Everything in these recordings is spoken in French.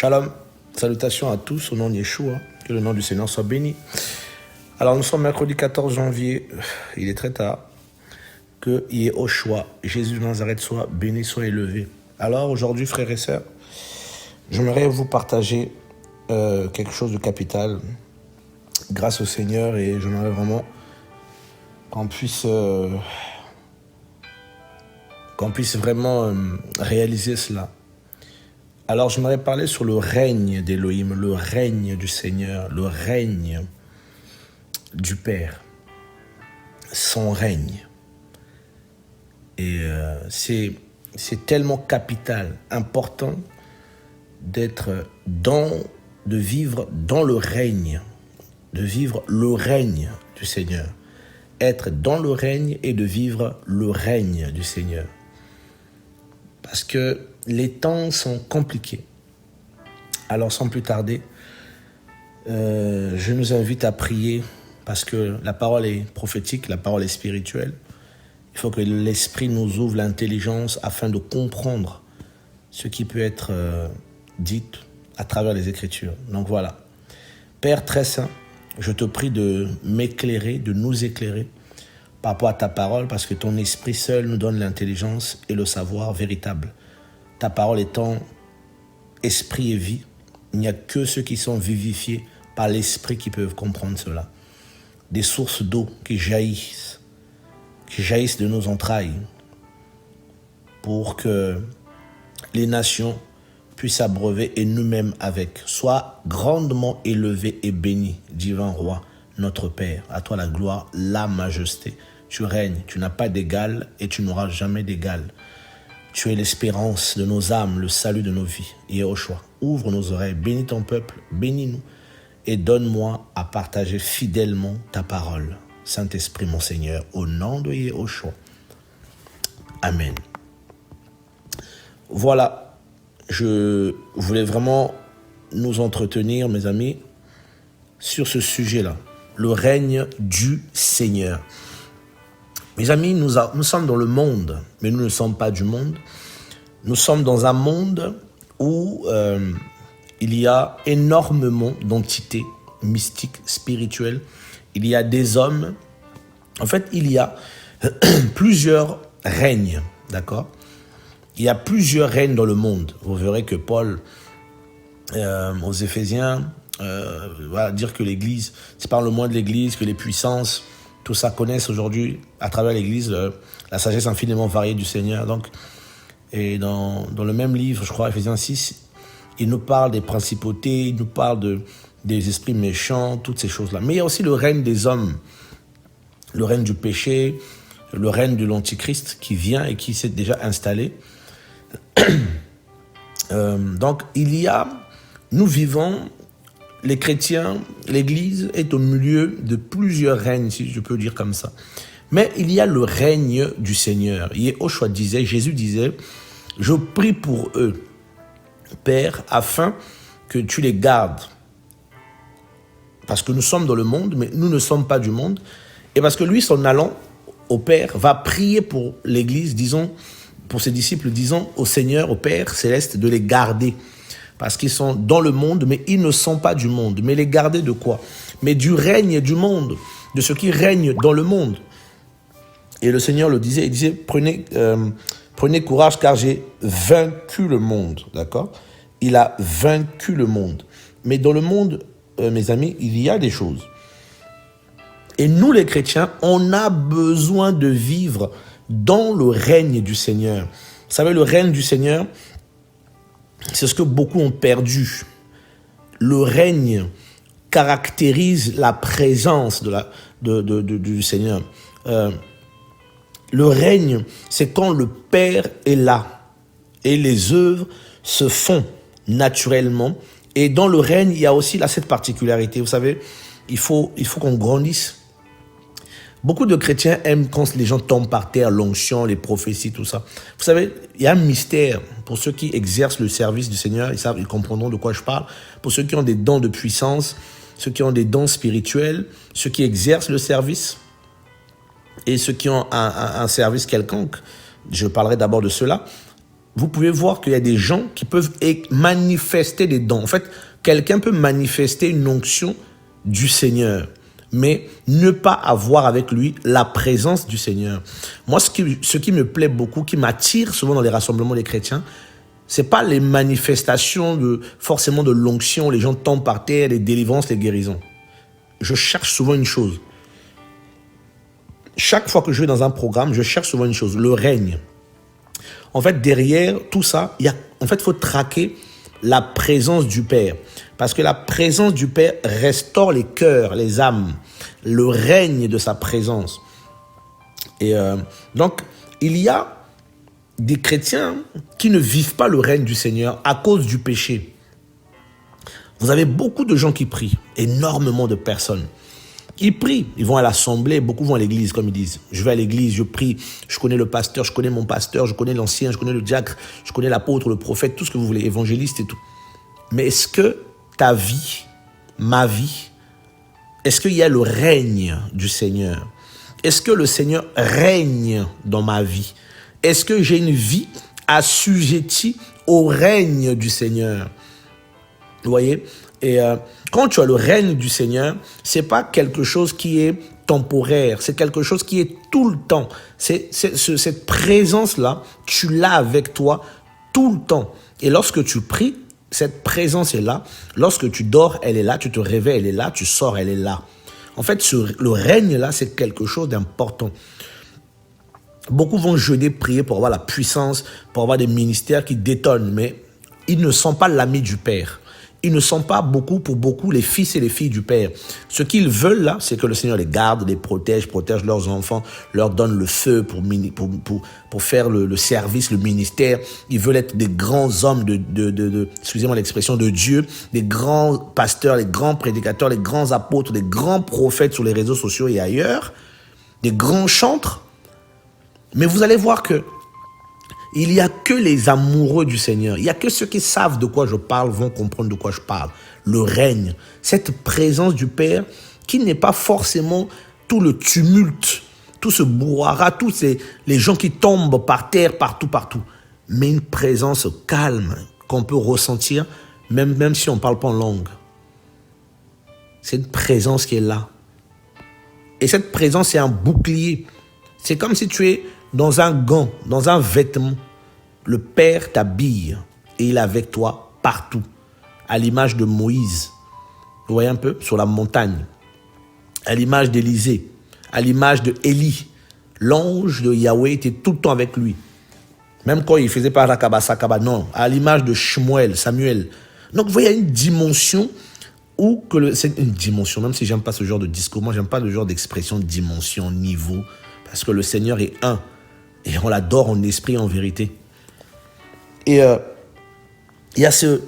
Shalom, salutations à tous au nom de Yeshua, que le nom du Seigneur soit béni. Alors nous sommes mercredi 14 janvier, il est très tard, que Yeshua, Jésus de Nazareth, soit béni, soit élevé. Alors aujourd'hui, frères et sœurs, j'aimerais vous partager quelque chose de capital grâce au Seigneur et j'aimerais vraiment qu'on puisse vraiment réaliser cela. Alors, j'aimerais parler sur le règne d'Élohim, le règne du Seigneur, le règne du Père, son règne. Et c'est tellement capital, important de vivre dans le règne, de vivre le règne du Seigneur. Être dans le règne et de vivre le règne du Seigneur. Parce que les temps sont compliqués. Alors sans plus tarder, je nous invite à prier parce que la parole est prophétique, la parole est spirituelle. Il faut que l'Esprit nous ouvre l'intelligence afin de comprendre ce qui peut être dit à travers les Écritures. Donc voilà. Père très saint, je te prie de m'éclairer, de nous éclairer par rapport à ta parole parce que ton Esprit seul nous donne l'intelligence et le savoir véritable. Ta parole étant esprit et vie, il n'y a que ceux qui sont vivifiés par l'esprit qui peuvent comprendre cela. Des sources d'eau qui jaillissent de nos entrailles pour que les nations puissent abreuver et nous-mêmes avec. Sois grandement élevé et béni, divin roi, notre Père. À toi la gloire, la majesté. Tu règnes, tu n'as pas d'égal et tu n'auras jamais d'égal. Tu es l'espérance de nos âmes, le salut de nos vies. Yehoshua, ouvre nos oreilles, bénis ton peuple, bénis-nous et donne-moi à partager fidèlement ta parole. Saint-Esprit, mon Seigneur, au nom de Yehoshua. Amen. Voilà, je voulais vraiment nous entretenir, mes amis, sur ce sujet-là, le règne du Seigneur. Mes amis, nous sommes dans le monde, mais nous ne sommes pas du monde. Nous sommes dans un monde où il y a énormément d'entités mystiques, spirituelles. Il y a des hommes. En fait, il y a plusieurs règnes, d'accord ? Il y a plusieurs règnes dans le monde. Vous verrez que Paul, aux Éphésiens, va dire que l'Église, c'est par le moins de l'Église que les puissances, tout ça connaissent aujourd'hui à travers l'Église la sagesse infiniment variée du Seigneur. Donc, et dans le même livre, je crois, Éphésiens 6, il nous parle des principautés, il nous parle des esprits méchants, toutes ces choses-là. Mais il y a aussi le règne des hommes, le règne du péché, le règne de l'Antichrist qui vient et qui s'est déjà installé. Donc, nous vivons, les chrétiens, l'Église est au milieu de plusieurs règnes, si je peux dire comme ça. Mais il y a le règne du Seigneur. Yeshua disait, Jésus disait, je prie pour eux, Père, afin que tu les gardes. Parce que nous sommes dans le monde, mais nous ne sommes pas du monde. Et parce que lui, s'en allant au Père, va prier pour l'Église, disons, pour ses disciples, disons au Seigneur, au Père céleste, de les garder. Parce qu'ils sont dans le monde, mais ils ne sont pas du monde. Mais les garder de quoi ? Mais du règne du monde, de ce qui règne dans le monde. Et le Seigneur le disait, il disait, prenez courage car j'ai vaincu le monde, d'accord ? Il a vaincu le monde. Mais dans le monde, mes amis, il y a des choses. Et nous les chrétiens, on a besoin de vivre dans le règne du Seigneur. Vous savez, le règne du Seigneur, c'est ce que beaucoup ont perdu. Le règne caractérise la présence du Seigneur. Le règne, c'est quand le Père est là et les œuvres se font naturellement. Et dans le règne, il y a aussi cette particularité. Vous savez, il faut qu'on grandisse. Beaucoup de chrétiens aiment quand les gens tombent par terre, l'onction, les prophéties, tout ça. Vous savez, il y a un mystère pour ceux qui exercent le service du Seigneur. Ils comprendront de quoi je parle. Pour ceux qui ont des dons de puissance, ceux qui ont des dons spirituels, ceux qui exercent le service et ceux qui ont un service quelconque. Je parlerai d'abord de cela. vous pouvez voir qu'il y a des gens qui peuvent manifester des dons. En fait, quelqu'un peut manifester une onction du Seigneur, mais ne pas avoir avec lui la présence du Seigneur. Moi, ce qui me plaît beaucoup, qui m'attire souvent dans les rassemblements des chrétiens, c'est pas les manifestations forcément de l'onction, les gens tombent par terre, les délivrances, les guérisons. Je cherche souvent une chose. Chaque fois que je vais dans un programme, je cherche souvent une chose, le règne. En fait, derrière tout ça, il faut traquer la présence du Père. Parce que la présence du Père restaure les cœurs, les âmes, le règne de sa présence. Et donc, il y a des chrétiens qui ne vivent pas le règne du Seigneur à cause du péché. Vous avez beaucoup de gens qui prient, énormément de personnes. Ils prient, ils vont à l'assemblée, beaucoup vont à l'église, comme ils disent. Je vais à l'église, je prie, je connais le pasteur, je connais mon pasteur, je connais l'ancien, je connais le diacre, je connais l'apôtre, le prophète, tout ce que vous voulez, évangéliste et tout. Mais est-ce que ta vie, ma vie, est-ce qu'il y a le règne du Seigneur? Est-ce que le Seigneur règne dans ma vie? Est-ce que j'ai une vie assujettie au règne du Seigneur? Vous voyez? Et quand tu as le règne du Seigneur, c'est pas quelque chose qui est temporaire, c'est quelque chose qui est tout le temps. Cette présence-là, tu l'as avec toi tout le temps. Et lorsque tu pries, cette présence est là. Lorsque tu dors, elle est là. Tu te réveilles, elle est là. Tu sors, elle est là. En fait, le règne-là, c'est quelque chose d'important. Beaucoup vont jeûner, prier pour avoir la puissance, pour avoir des ministères qui détonnent, mais ils ne sont pas l'ami du Père. Ils ne sont pas pour beaucoup les fils et les filles du Père. Ce qu'ils veulent là, c'est que le Seigneur les garde, les protège leurs enfants, leur donne le feu pour faire le service, le ministère. Ils veulent être des grands hommes excusez-moi l'expression, de Dieu, des grands pasteurs, les grands prédicateurs, les grands apôtres, des grands prophètes sur les réseaux sociaux et ailleurs, des grands chantres. Mais vous allez voir que il n'y a que les amoureux du Seigneur. Il n'y a que ceux qui savent de quoi je parle vont comprendre de quoi je parle. Le règne, cette présence du Père qui n'est pas forcément tout le tumulte, tout ce brouhaha, tous les gens qui tombent par terre partout, mais une présence calme qu'on peut ressentir même si on ne parle pas en langue. C'est une présence qui est là. Et cette présence est un bouclier. C'est comme si tu es dans un gant, dans un vêtement. Le Père t'habille et il est avec toi partout, à l'image de Moïse. Vous voyez un peu, sur la montagne, à l'image d'Élisée, à l'image de Élie. L'ange de Yahweh était tout le temps avec lui. Même quand il faisait pas Rakaba, non, à l'image de Samuel. Donc vous voyez, il y a une dimension c'est une dimension, même si j'aime pas ce genre de discours, moi j'aime pas le genre d'expression dimension, niveau, parce que le Seigneur est un. Et on l'adore en esprit et en vérité. Et il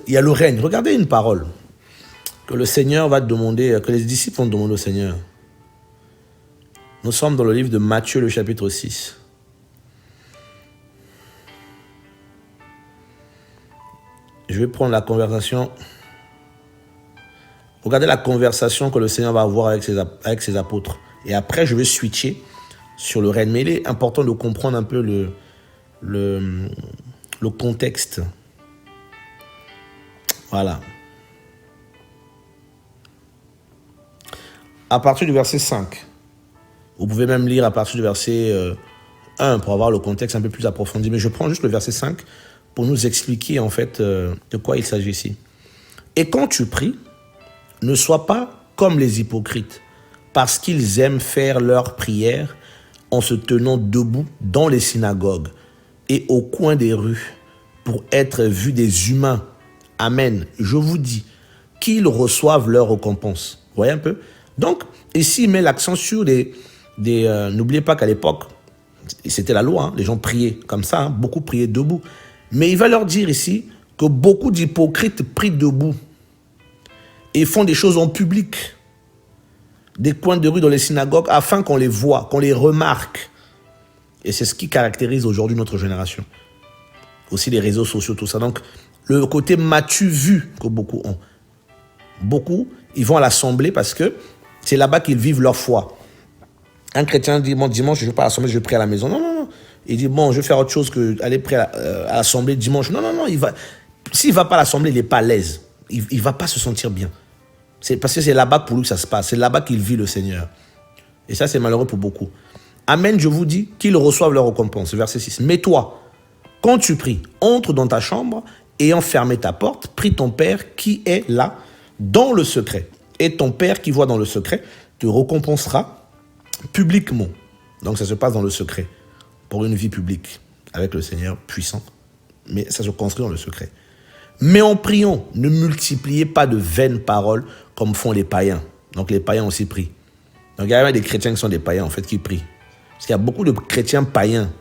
y a le règne. Regardez une parole que le Seigneur va demander, que les disciples vont demander au Seigneur. Nous sommes dans le livre de Matthieu, le chapitre 6. Je vais prendre la conversation. Regardez la conversation que le Seigneur va avoir avec ses apôtres. Et après, je vais switcher sur le règne. Mais il est important de comprendre un peu le contexte. Voilà. À partir du verset 5. Vous pouvez même lire à partir du verset 1 pour avoir le contexte un peu plus approfondi. Mais je prends juste le verset 5 pour nous expliquer en fait de quoi il s'agit ici. Et quand tu pries, ne sois pas comme les hypocrites, parce qu'ils aiment faire leurs prières en se tenant debout dans les synagogues et au coin des rues pour être vus des humains. Amen. Je vous dis qu'ils reçoivent leur récompense. Vous voyez un peu? Donc, ici, il met l'accent sur n'oubliez pas qu'à l'époque, c'était la loi, hein, les gens priaient comme ça, hein, beaucoup priaient debout. Mais il va leur dire ici que beaucoup d'hypocrites prient debout et font des choses en public, des coins de rue dans les synagogues, afin qu'on les voit, qu'on les remarque. Et c'est ce qui caractérise aujourd'hui notre génération. Aussi les réseaux sociaux, tout ça. Donc, le côté m'as-tu vu que beaucoup ont. Beaucoup, ils vont à l'assemblée parce que c'est là-bas qu'ils vivent leur foi. Un chrétien dit, bon, dimanche, je ne vais pas à l'assemblée, je vais prier à la maison. Non, non, non. il dit, bon, je vais faire autre chose que aller près à l'assemblée dimanche. Non, non, non, s'il ne va pas à l'assemblée, il n'est pas à l'aise. Il ne va pas se sentir bien. C'est parce que c'est là-bas pour lui que ça se passe. C'est là-bas qu'il vit le Seigneur. Et ça, c'est malheureux pour beaucoup. Amen, je vous dis qu'ils reçoivent leur récompense. Verset 6. Mais toi, quand tu pries, entre dans ta chambre, ayant fermé ta porte, prie ton Père qui est là, dans le secret. Et ton Père qui voit dans le secret te récompensera publiquement. Donc ça se passe dans le secret, pour une vie publique, avec le Seigneur puissant. Mais ça se construit dans le secret. Mais en priant, ne multipliez pas de vaines paroles comme font les païens. Donc les païens aussi prient. Donc il y a des chrétiens qui sont des païens en fait qui prient. Parce qu'il y a beaucoup de chrétiens païens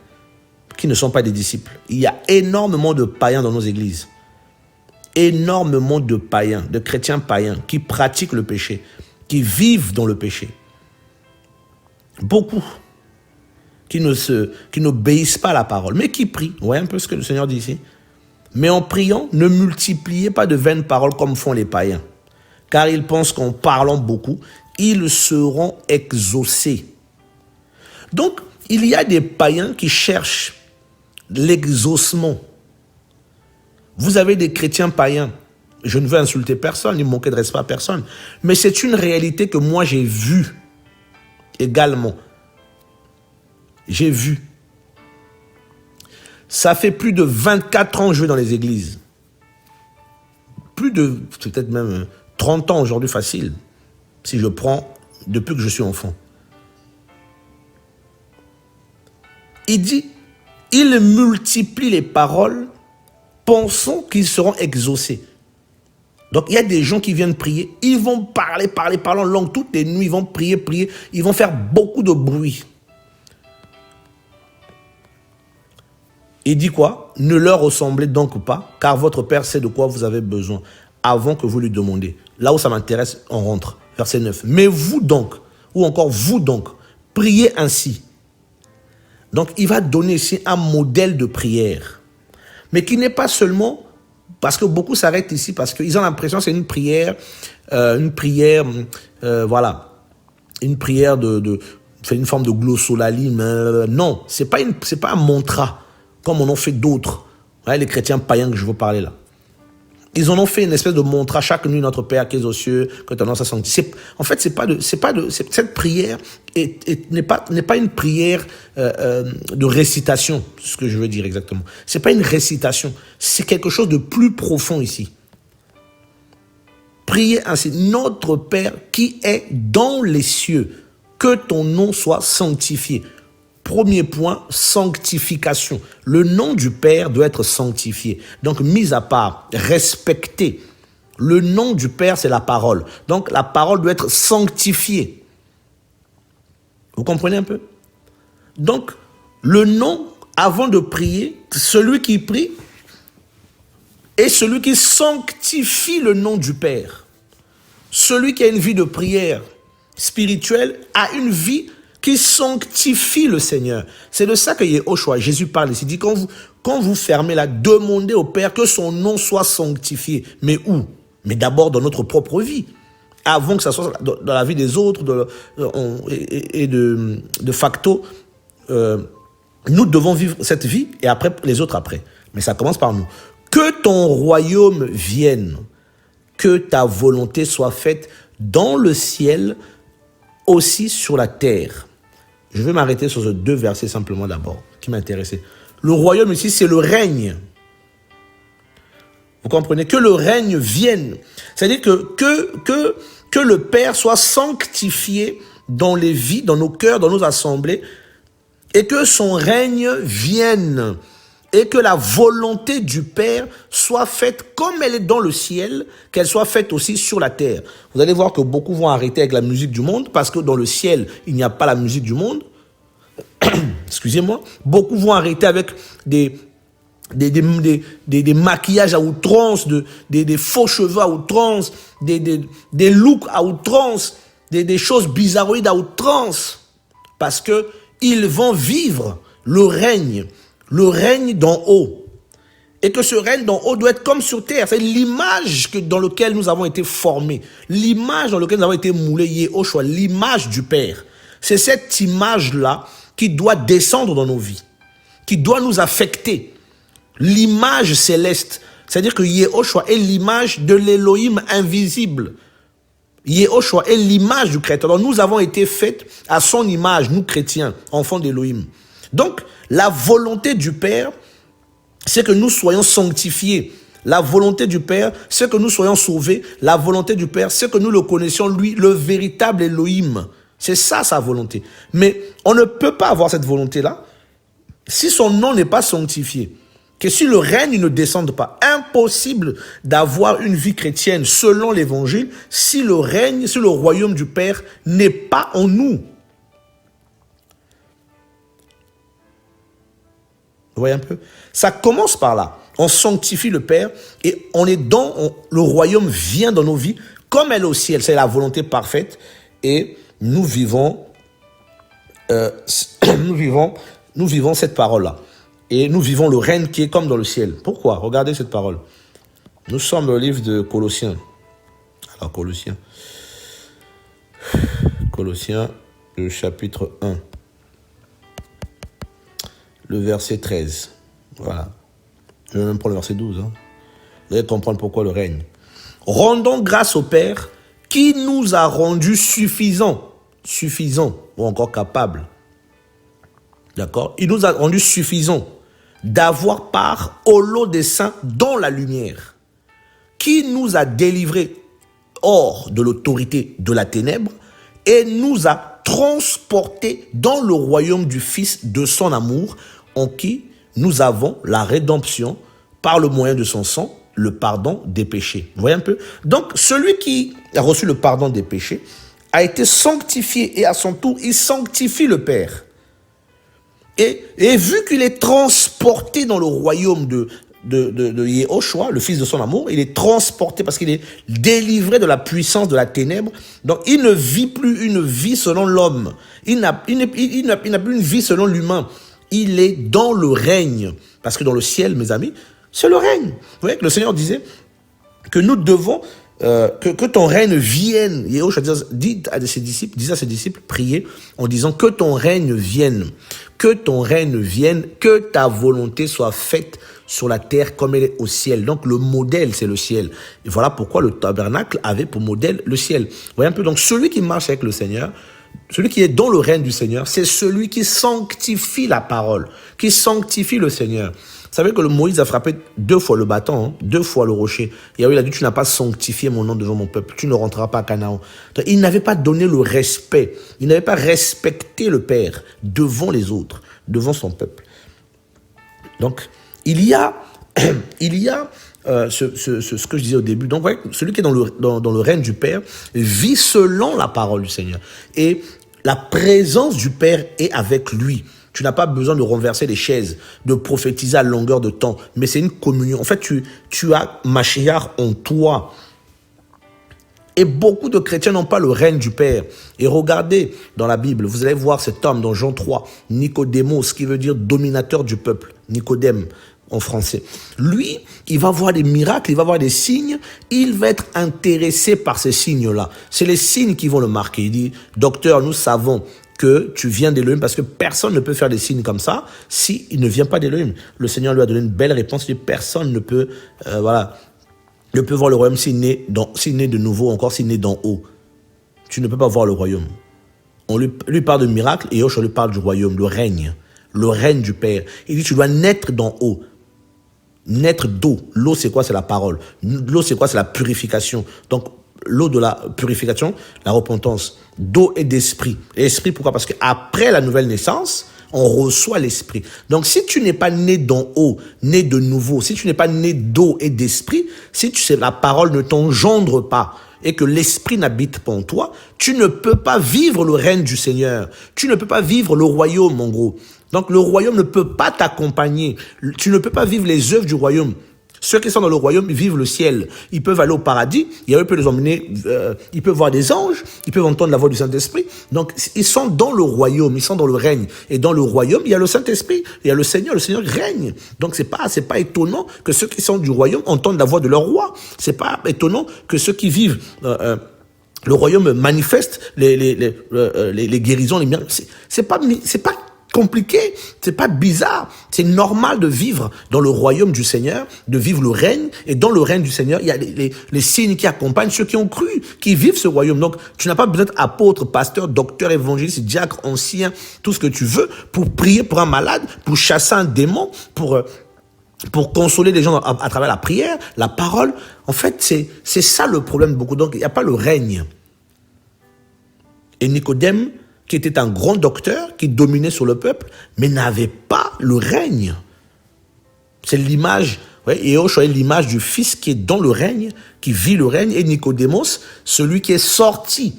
qui ne sont pas des disciples. Il y a énormément de païens dans nos églises. Énormément de païens, de chrétiens païens qui pratiquent le péché, qui vivent dans le péché. Beaucoup qui n'obéissent pas à la parole, mais qui prient. Vous voyez un peu ce que le Seigneur dit ici? Mais en priant, ne multipliez pas de vaines paroles comme font les païens, car ils pensent qu'en parlant beaucoup, ils seront exaucés. Donc, il y a des païens qui cherchent l'exaucement. Vous avez des chrétiens païens. Je ne veux insulter personne, ni manquer de respect à personne. Mais c'est une réalité que moi j'ai vue également. J'ai vu. Ça fait plus de 24 ans que je vais dans les églises. Plus de, peut-être même 30 ans aujourd'hui facile, si je prends depuis que je suis enfant. Il dit, il multiplie les paroles, pensant qu'ils seront exaucés. Donc il y a des gens qui viennent prier, ils vont parler en langue toutes les nuits, ils vont prier, ils vont faire beaucoup de bruit. Il dit quoi? Ne leur ressemblez donc pas, car votre Père sait de quoi vous avez besoin, avant que vous lui demandiez. Là où ça m'intéresse, on rentre. Verset 9. Mais vous donc, ou encore vous donc, priez ainsi. Donc il va donner ici un modèle de prière. Mais qui n'est pas seulement, parce que beaucoup s'arrêtent ici, parce qu'ils ont l'impression que c'est une prière, voilà, une prière c'est une forme de glossolalie. Non, c'est pas un mantra, comme on en fait d'autres. Ouais, les chrétiens païens que je veux parler là. Ils en ont fait une espèce de mantra chaque nuit, notre Père qui es aux cieux, que ton nom soit sanctifié. En fait, cette prière n'est pas une prière de récitation, c'est ce que je veux dire exactement. C'est pas une récitation, c'est quelque chose de plus profond ici. Priez ainsi, notre Père qui est dans les cieux, que ton nom soit sanctifié. Premier point, sanctification. Le nom du Père doit être sanctifié. Donc, mis à part, respecté. Le nom du Père, c'est la parole. Donc, la parole doit être sanctifiée. Vous comprenez un peu? Donc, le nom, avant de prier, celui qui prie est celui qui sanctifie le nom du Père. Celui qui a une vie de prière spirituelle a une vie qui sanctifie le Seigneur. C'est de ça que Yehoshua, Jésus parle ici. Il dit, quand vous fermez là, demandez au Père que son nom soit sanctifié. Mais où? Mais d'abord dans notre propre vie. Avant que ça soit dans la vie des autres, de facto, nous devons vivre cette vie et après les autres après. Mais ça commence par nous. Que ton royaume vienne, que ta volonté soit faite dans le ciel, aussi sur la terre. Je vais m'arrêter sur ces deux versets simplement d'abord, qui m'intéressaient. Le royaume ici, c'est le règne. Vous comprenez? Que le règne vienne. C'est-à-dire que le Père soit sanctifié dans les vies, dans nos cœurs, dans nos assemblées, et que son règne vienne. Et que la volonté du Père soit faite comme elle est dans le ciel, qu'elle soit faite aussi sur la terre. Vous allez voir que beaucoup vont arrêter avec la musique du monde, parce que dans le ciel, il n'y a pas la musique du monde. Excusez-moi. Beaucoup vont arrêter avec des maquillages à outrance, des faux cheveux à outrance, des looks à outrance, des choses bizarroïdes à outrance, parce que ils vont vivre le règne d'en haut. Et que ce règne d'en haut doit être comme sur terre. C'est l'image dans laquelle nous avons été formés. L'image dans laquelle nous avons été moulés, Yehoshua, l'image du Père. C'est cette image-là qui doit descendre dans nos vies. qui doit nous affecter. L'image céleste. C'est-à-dire que Yehoshua est l'image de l'Élohim invisible. Yehoshua est l'image du Créateur. Donc nous avons été faits à son image, nous chrétiens, enfants d'Élohim. Donc la volonté du Père, c'est que nous soyons sanctifiés. La volonté du Père, c'est que nous soyons sauvés. La volonté du Père, c'est que nous le connaissions, lui, le véritable Elohim. C'est ça, sa volonté. Mais on ne peut pas avoir cette volonté-là si son nom n'est pas sanctifié. Que si le règne ne descende pas. Impossible d'avoir une vie chrétienne selon l'évangile si le règne, si le royaume du Père n'est pas en nous. Vous voyez un peu? Ça commence par là. On sanctifie le Père et on est le royaume vient dans nos vies comme elle est au ciel. C'est la volonté parfaite et nous vivons cette parole-là. Et nous vivons le règne qui est comme dans le ciel. Pourquoi? Regardez cette parole. Nous sommes dans le livre de Colossiens. Alors Colossiens, le chapitre 1. Le verset 13. Voilà. Je vais même prendre le verset 12. Vous allez comprendre pourquoi le règne. Rendons grâce au Père qui nous a rendus suffisants, ou encore capables. D'accord? Il nous a rendus suffisants d'avoir part au lot des saints dans la lumière, qui nous a délivrés hors de l'autorité de la ténèbre et nous a transportés dans le royaume du Fils de son amour, en qui nous avons la rédemption par le moyen de son sang, le pardon des péchés. Vous voyez un peu? Donc, celui qui a reçu le pardon des péchés a été sanctifié et à son tour, il sanctifie le Père. Et vu qu'il est transporté dans le royaume de Yehoshua, le Fils de son amour, il est transporté parce qu'il est délivré de la puissance de la ténèbre. Donc, il ne vit plus une vie selon l'homme. Il n'a plus une vie selon l'humain. Il est dans le règne. Parce que dans le ciel, mes amis, c'est le règne. Vous voyez que le Seigneur disait que nous devons, que ton règne vienne. Yehoshua disait à ses disciples, priez en disant que ton règne vienne. Que ton règne vienne, que ta volonté soit faite sur la terre comme elle est au ciel. Donc le modèle, c'est le ciel. Et voilà pourquoi le tabernacle avait pour modèle le ciel. Vous voyez un peu, donc celui qui marche avec le Seigneur, celui qui est dans le règne du Seigneur, c'est celui qui sanctifie la parole, qui sanctifie le Seigneur. Vous savez que Moïse a frappé 2 fois le bâton, 2 fois le rocher. Yahweh a dit, tu n'as pas sanctifié mon nom devant mon peuple, tu ne rentreras pas à Canaan. Donc, il n'avait pas donné le respect, il n'avait pas respecté le Père devant les autres, devant son peuple. Donc, il y a ce que je disais au début. Donc, ouais, celui qui est dans le règne du Père vit selon la parole du Seigneur. Et la présence du Père est avec lui. Tu n'as pas besoin de renverser les chaises, de prophétiser à longueur de temps. Mais c'est une communion. En fait, tu as Mashiach en toi. Et beaucoup de chrétiens n'ont pas le règne du Père. Et regardez dans la Bible, vous allez voir cet homme dans Jean 3, Nicodémos, qui veut dire dominateur du peuple. Nicodème en français. Lui, il va voir des miracles, il va voir des signes, il va être intéressé par ces signes-là. C'est les signes qui vont le marquer. Il dit, docteur, nous savons que tu viens d'Élohim, parce que personne ne peut faire des signes comme ça s'il ne vient pas d'Élohim. Le Seigneur lui a donné une belle réponse, il dit, personne ne peut, ne peut voir le royaume s'il naît de nouveau, encore s'il naît d'en haut. Tu ne peux pas voir le royaume. On lui parle de miracle et Yoshua lui parle du royaume, le règne du Père. Il dit, tu dois naître d'en haut. Naître d'eau. L'eau, c'est quoi? C'est la parole. L'eau, c'est quoi? C'est la purification. Donc, l'eau de la purification, la repentance. D'eau et d'esprit. Esprit, pourquoi? Parce qu'après la nouvelle naissance, on reçoit l'esprit. Donc, si tu n'es pas né d'en haut, né de nouveau, si tu n'es pas né d'eau et d'esprit, si la parole ne t'engendre pas et que l'esprit n'habite pas en toi, tu ne peux pas vivre le règne du Seigneur. Tu ne peux pas vivre le royaume, en gros. Donc, le royaume ne peut pas t'accompagner. Tu ne peux pas vivre les œuvres du royaume. Ceux qui sont dans le royaume, ils vivent le ciel. Ils peuvent aller au paradis. Yahweh peut les emmener. Ils peuvent voir des anges. Ils peuvent entendre la voix du Saint-Esprit. Donc, ils sont dans le royaume. Ils sont dans le règne. Et dans le royaume, il y a le Saint-Esprit. Il y a le Seigneur. Le Seigneur règne. Donc, c'est pas étonnant que ceux qui sont du royaume entendent la voix de leur roi. C'est pas étonnant que ceux qui vivent le royaume manifeste les guérisons, les miracles. C'est pas compliqué, c'est pas bizarre. C'est normal de vivre dans le royaume du Seigneur, de vivre le règne. Et dans le règne du Seigneur, il y a les signes qui accompagnent ceux qui ont cru, qui vivent ce royaume. Donc, tu n'as pas besoin d'être apôtre, pasteur, docteur, évangéliste, diacre, ancien, tout ce que tu veux, pour prier pour un malade, pour chasser un démon, pour consoler les gens à travers la prière, la parole. En fait, c'est ça le problème de beaucoup. Donc, il n'y a pas le règne. Et Nicodème, qui était un grand docteur, qui dominait sur le peuple, mais n'avait pas le règne. C'est l'image, Yahushua est l'image du Fils qui est dans le règne, qui vit le règne, et Nicodémos, celui qui est sorti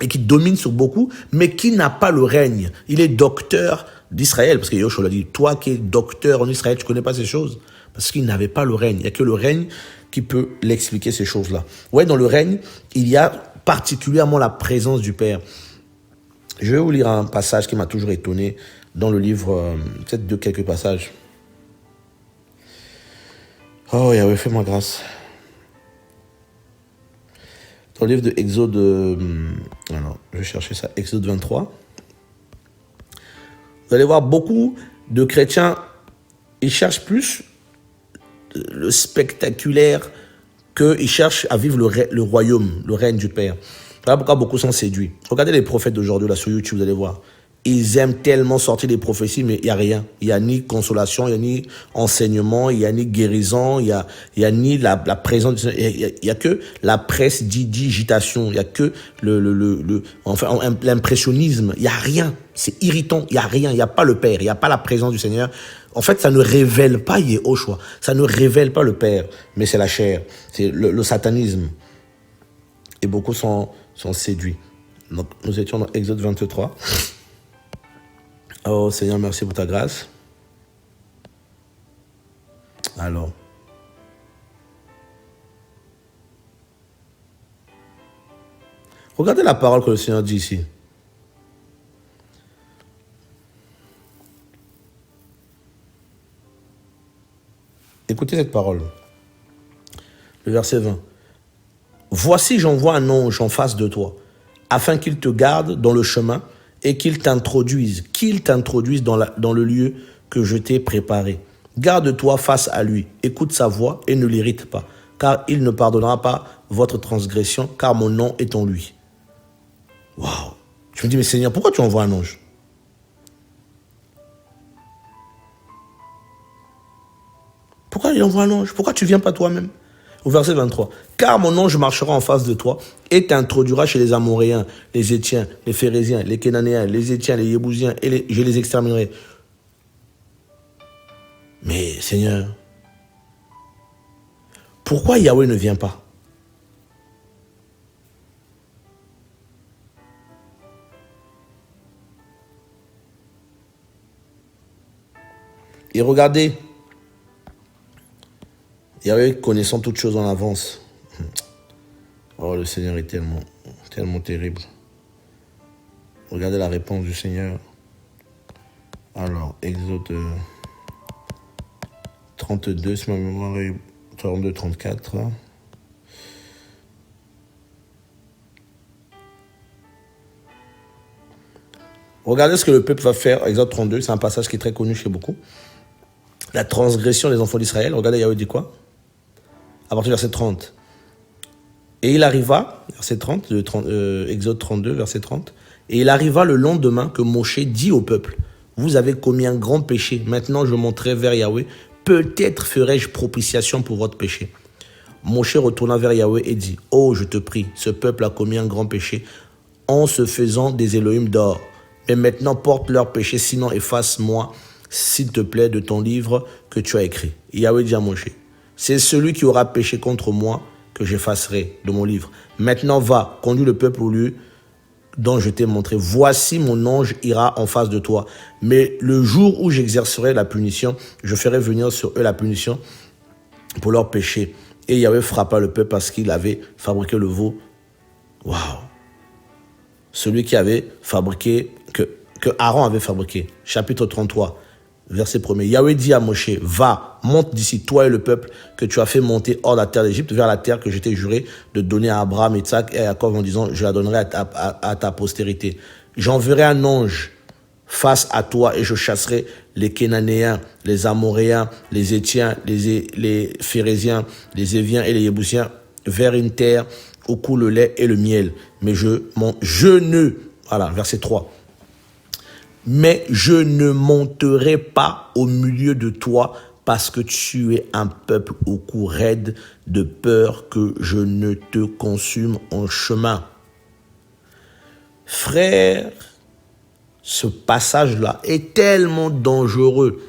et qui domine sur beaucoup, mais qui n'a pas le règne. Il est docteur d'Israël, parce que Yahushua l'a dit, toi qui es docteur en Israël, tu ne connais pas ces choses, parce qu'il n'avait pas le règne. Il n'y a que le règne qui peut l'expliquer, ces choses-là. Dans le règne, il y a particulièrement la présence du Père. Je vais vous lire un passage qui m'a toujours étonné dans le livre, peut-être de quelques passages. Oh Yahweh, fais-moi grâce. Dans le livre de Exode, alors je vais chercher ça, Exode 23. Vous allez voir beaucoup de chrétiens, ils cherchent plus le spectaculaire qu'ils cherchent à vivre le royaume, le règne du Père. Voilà pourquoi beaucoup sont séduits. Regardez les prophètes d'aujourd'hui là sur YouTube, vous allez voir. Ils aiment tellement sortir des prophéties, mais il n'y a rien. Il n'y a ni consolation, il n'y a ni enseignement, il n'y a ni guérison, il y a ni la présence. Il y a que la presse digitation. Il y a que l'impressionnisme. Il n'y a rien. C'est irritant. Il n'y a rien. Il n'y a pas le Père. Il n'y a pas la présence du Seigneur. En fait, ça ne révèle pas Yahushua. Ça ne révèle pas le Père. Mais c'est la chair. C'est le satanisme. Et beaucoup sont séduits. Donc, nous étions dans Exode 23. Oh Seigneur, merci pour ta grâce. Alors. Regardez la parole que le Seigneur dit ici. Écoutez cette parole. Le verset 20. Voici, j'envoie un ange en face de toi, afin qu'il te garde dans le chemin et qu'il t'introduise dans le lieu que je t'ai préparé. Garde-toi face à lui, écoute sa voix et ne l'irrite pas, car il ne pardonnera pas votre transgression, car mon nom est en lui. Waouh! Je me dis, mais Seigneur, pourquoi tu envoies un ange? Pourquoi il envoie un ange? Pourquoi tu ne viens pas toi-même? Au verset 23. Car mon ange marchera en face de toi et t'introduira chez les Amoréens, les Étiens, les Phérésiens, les Kénanéens, les Étiens, les Yébousiens, et je les exterminerai. Mais Seigneur, pourquoi Yahweh ne vient pas? Et regardez, Yahweh connaissant toutes choses en avance. Oh, le Seigneur est tellement terrible. Regardez la réponse du Seigneur. Alors, Exode 32, si ma mémoire est 32, 34. Regardez ce que le peuple va faire. Exode 32, c'est un passage qui est très connu chez beaucoup. La transgression des enfants d'Israël. Regardez, Yahweh dit quoi? À partir du verset 30. Et il arriva, verset 30, Exode 32, verset 30. Et il arriva le lendemain que Moshe dit au peuple, vous avez commis un grand péché. Maintenant, je monterai vers Yahweh. Peut-être ferai-je propitiation pour votre péché. Moshe retourna vers Yahweh et dit, oh, je te prie, ce peuple a commis un grand péché en se faisant des Elohim d'or. Mais maintenant, porte leur péché, sinon efface-moi, s'il te plaît, de ton livre que tu as écrit. Et Yahweh dit à Moshe, c'est celui qui aura péché contre moi que j'effacerai de mon livre. Maintenant, va, conduis le peuple au lieu dont je t'ai montré. Voici mon ange ira en face de toi. Mais le jour où j'exercerai la punition, je ferai venir sur eux la punition pour leur péché. Et Yahweh frappa le peuple parce qu'il avait fabriqué le veau. Waouh! Celui qui avait fabriqué, que Aaron avait fabriqué. Chapitre 33, verset 1er. Yahweh dit à Moshe, va, monte d'ici, toi et le peuple que tu as fait monter hors de la terre d'Égypte, vers la terre que je t'ai juré de donner à Abraham, Isaac et à Jacob en disant, je la donnerai à ta postérité. J'enverrai un ange face à toi et je chasserai les Kénanéens, les Amoréens, les Étiens, les Phérésiens, les Éviens et les Yébousiens vers une terre où coule le lait et le miel. Mais voilà, verset 3. Mais je ne monterai pas au milieu de toi parce que tu es un peuple au cou raide, de peur que je ne te consume en chemin. Frère, ce passage-là est tellement dangereux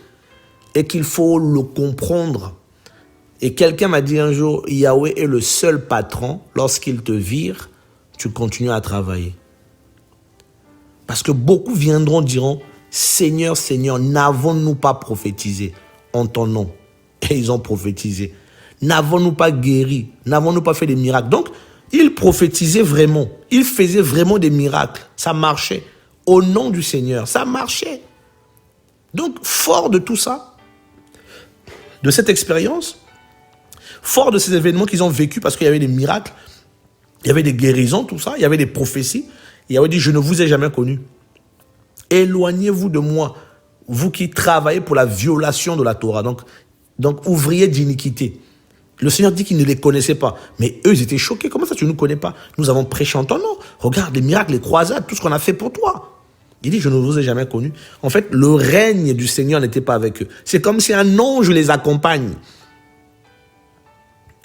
et qu'il faut le comprendre. Et quelqu'un m'a dit un jour, Yahweh est le seul patron, lorsqu'il te vire, tu continues à travailler. Parce que beaucoup viendront, diront, Seigneur, Seigneur, n'avons-nous pas prophétisé en ton nom? Et ils ont prophétisé. N'avons-nous pas guéri? N'avons-nous pas fait des miracles? Donc, ils prophétisaient vraiment. Ils faisaient vraiment des miracles. Ça marchait. Au nom du Seigneur, ça marchait. Donc, fort de tout ça, de cette expérience, fort de ces événements qu'ils ont vécus, parce qu'il y avait des miracles, il y avait des guérisons, tout ça, il y avait des prophéties. Il avait dit, je ne vous ai jamais connu. Éloignez-vous de moi, vous qui travaillez pour la violation de la Torah. Donc ouvriers d'iniquité. Le Seigneur dit qu'il ne les connaissait pas. Mais eux, ils étaient choqués. Comment ça, tu ne nous connais pas? Nous avons prêché en ton nom. Regarde les miracles, les croisades, tout ce qu'on a fait pour toi. Il dit, je ne vous ai jamais connu. En fait, le règne du Seigneur n'était pas avec eux. C'est comme si un ange les accompagne.